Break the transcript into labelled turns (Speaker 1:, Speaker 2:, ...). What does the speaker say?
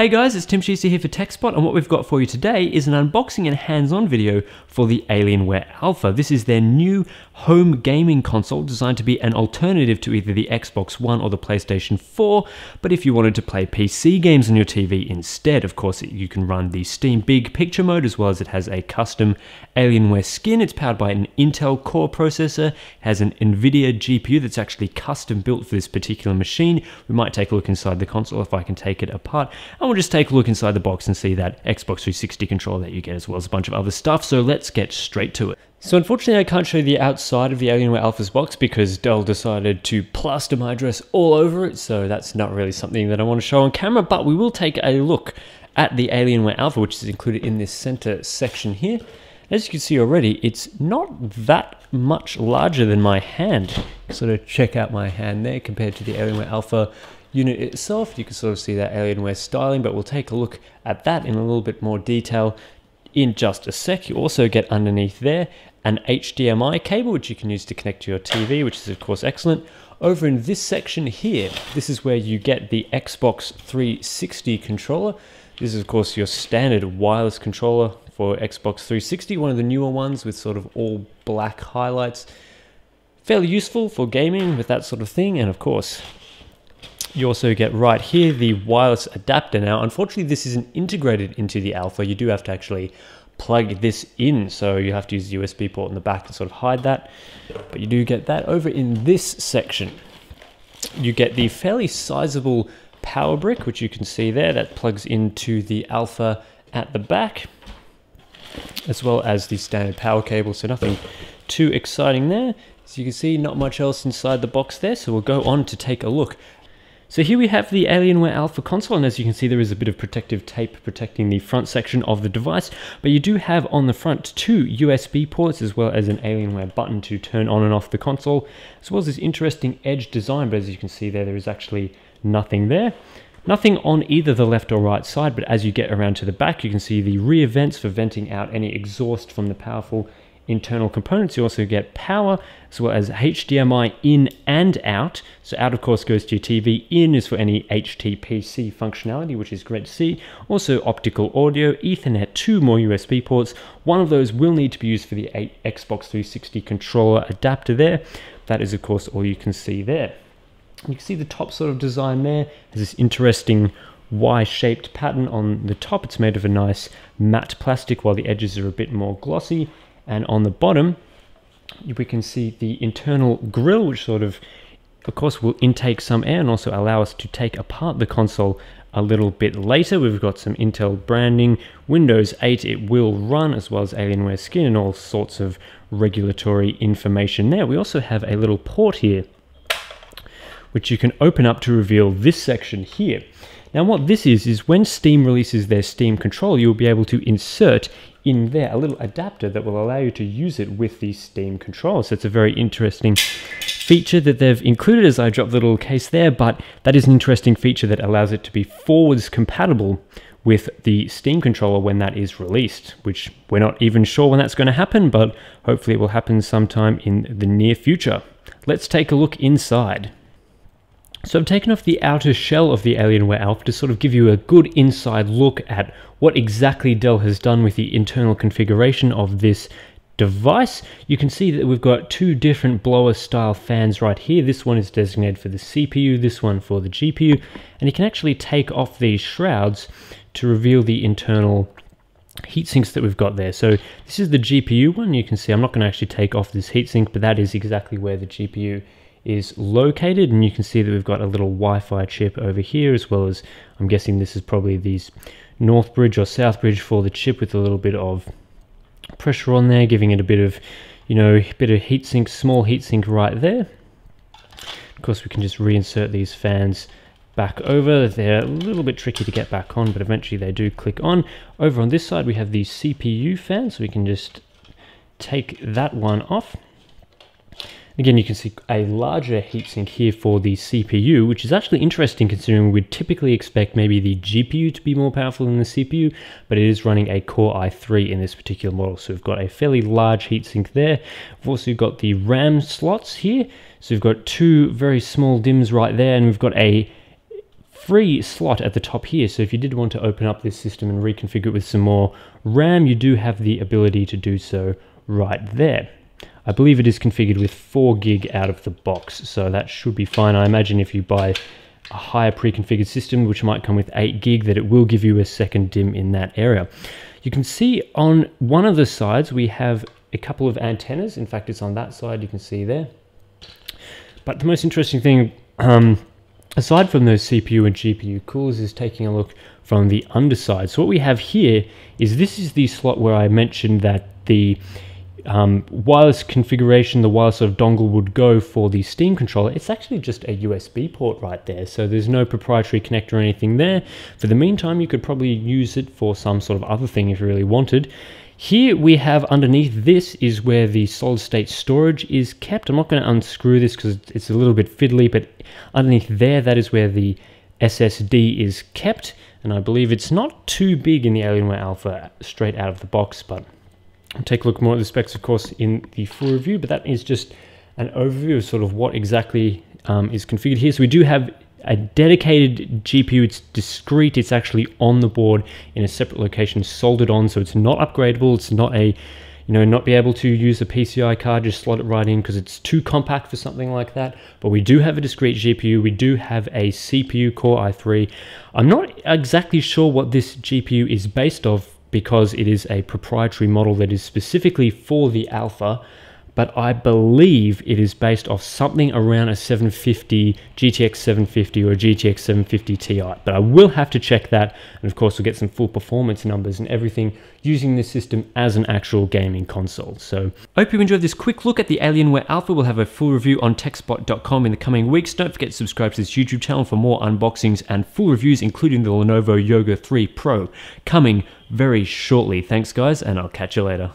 Speaker 1: Hey guys, it's Tim Sheesy here for TechSpot, and what we've got for you today is an unboxing and hands-on video for the Alienware Alpha. This is their new home gaming console designed to be an alternative to either the Xbox One or the PlayStation 4, but if you wanted to play PC games on your TV instead, of course, you can run the Steam Big Picture mode, as well as it has a custom Alienware skin. It's powered by an Intel Core processor, has an NVIDIA GPU that's actually custom built for this particular machine. We might take a look inside the console if I can take it apart. And we'll just take a look inside the box and see that Xbox 360 controller that you get, as well as a bunch of other stuff. So let's get straight to it. So unfortunately I can't show you the outside of the Alienware Alpha's box because Dell decided to plaster my address all over it, so that's not really something that I want to show on camera, but we will take a look at the Alienware Alpha, which is included in this center section here. As you can see already, it's not that much larger than my hand. Sort of check out my hand there compared to the Alienware Alpha unit itself. You can sort of see that Alienware styling, but we'll take a look at that in a little bit more detail in just a sec. You also get underneath there an HDMI cable, which you can use to connect to your TV, which is of course excellent. Over in this section here, this is where you get the Xbox 360 controller. This is of course your standard wireless controller for Xbox 360, one of the newer ones with sort of all black highlights. Fairly useful for gaming with that sort of thing, and of course, you also get right here the wireless adapter. Now, unfortunately, this isn't integrated into the Alpha. You do have to actually plug this in, so you have to use the USB port in the back to sort of hide that. But you do get that. Over in this section, you get the fairly sizable power brick, which you can see there, that plugs into the Alpha at the back, as well as the standard power cable, so nothing too exciting there. As you can see, not much else inside the box there, so we'll go on to take a look. So here we have the Alienware Alpha console, and as you can see, there is a bit of protective tape protecting the front section of the device, but you do have on the front two USB ports, as well as an Alienware button to turn on and off the console, as well as this interesting edge design, but as you can see there is actually nothing there. Nothing on either the left or right side, but as you get around to the back, you can see the rear vents for venting out any exhaust from the powerful internal components. You also get power, as well as HDMI in and out. So out of course goes to your TV, in is for any HTPC functionality, which is great to see. Also optical audio, Ethernet, two more USB ports. One of those will need to be used for the Xbox 360 controller adapter there. That is of course all you can see there. You can see the top sort of design there. There's this interesting Y-shaped pattern on the top. It's made of a nice matte plastic, while the edges are a bit more glossy. And on the bottom, we can see the internal grille, which sort of course, will intake some air and also allow us to take apart the console a little bit later. We've got some Intel branding, Windows 8 it will run, as well as Alienware skin and all sorts of regulatory information there. We also have a little port here, which you can open up to reveal this section here. Now what this is when Steam releases their Steam controller, you'll be able to insert in there a little adapter that will allow you to use it with the Steam controller. So it's a very interesting feature that they've included, as I dropped the little case there, but that is an interesting feature that allows it to be forwards compatible with the Steam controller when that is released, which we're not even sure when that's going to happen, but hopefully it will happen sometime in the near future. Let's take a look inside. So I've taken off the outer shell of the Alienware Alpha to sort of give you a good inside look at what exactly Dell has done with the internal configuration of this device. You can see that we've got two different blower style fans right here. This one is designated for the CPU, this one for the GPU, and you can actually take off these shrouds to reveal the internal heatsinks that we've got there. So this is the GPU one. You can see I'm not going to actually take off this heatsink, but that is exactly where the GPU is located, and you can see that we've got a little Wi-Fi chip over here, as well as, I'm guessing this is probably these north bridge or south bridge for the chip, with a little bit of pressure on there, giving it a bit of, you know, a bit of heatsink, small heatsink right there. Of course, we can just reinsert these fans back over. They're a little bit tricky to get back on, but eventually they do click on. Over on this side, we have the CPU fan, so we can just take that one off. Again, you can see a larger heatsink here for the CPU, which is actually interesting considering we'd typically expect maybe the GPU to be more powerful than the CPU, but it is running a Core i3 in this particular model. So we've got a fairly large heatsink there. We've also got the RAM slots here. So we've got two very small DIMMs right there, and we've got a free slot at the top here. So if you did want to open up this system and reconfigure it with some more RAM, you do have the ability to do so right there. I believe it is configured with 4 gig out of the box, so that should be fine. I imagine if you buy a higher pre-configured system, which might come with 8 gig, that it will give you a second DIMM in that area. You can see on one of the sides we have a couple of antennas. In fact, it's on that side, you can see there. But the most interesting thing, aside from those CPU and GPU coolers, is taking a look from the underside. So what we have here is, this is the slot where I mentioned that the wireless configuration, the wireless sort of dongle would go for the Steam controller. It's actually just a USB port right there, so there's no proprietary connector or anything there. For the meantime, you could probably use it for some sort of other thing if you really wanted. Here we have, underneath this is where the solid state storage is kept. I'm not going to unscrew this because it's a little bit fiddly, but underneath there, that is where the SSD is kept, and I believe it's not too big in the Alienware Alpha straight out of the box, but I'll take a look more at the specs, of course, in the full review. But that is just an overview of sort of what exactly is configured here. So we do have a dedicated GPU. It's discrete. It's actually on the board in a separate location, soldered on, so it's not upgradable. It's not a, not be able to use a PCI card, just slot it right in because it's too compact for something like that. But we do have a discrete GPU. We do have a CPU Core i3. I'm not exactly sure what this GPU is based off, because it is a proprietary model that is specifically for the Alpha, but I believe it is based off something around a 750, GTX 750 or a GTX 750 Ti. But I will have to check that, and of course we'll get some full performance numbers and everything using this system as an actual gaming console. So I hope you enjoyed this quick look at the Alienware Alpha. We'll have a full review on TechSpot.com in the coming weeks. Don't forget to subscribe to this YouTube channel for more unboxings and full reviews, including the Lenovo Yoga 3 Pro, coming very shortly. Thanks guys, and I'll catch you later.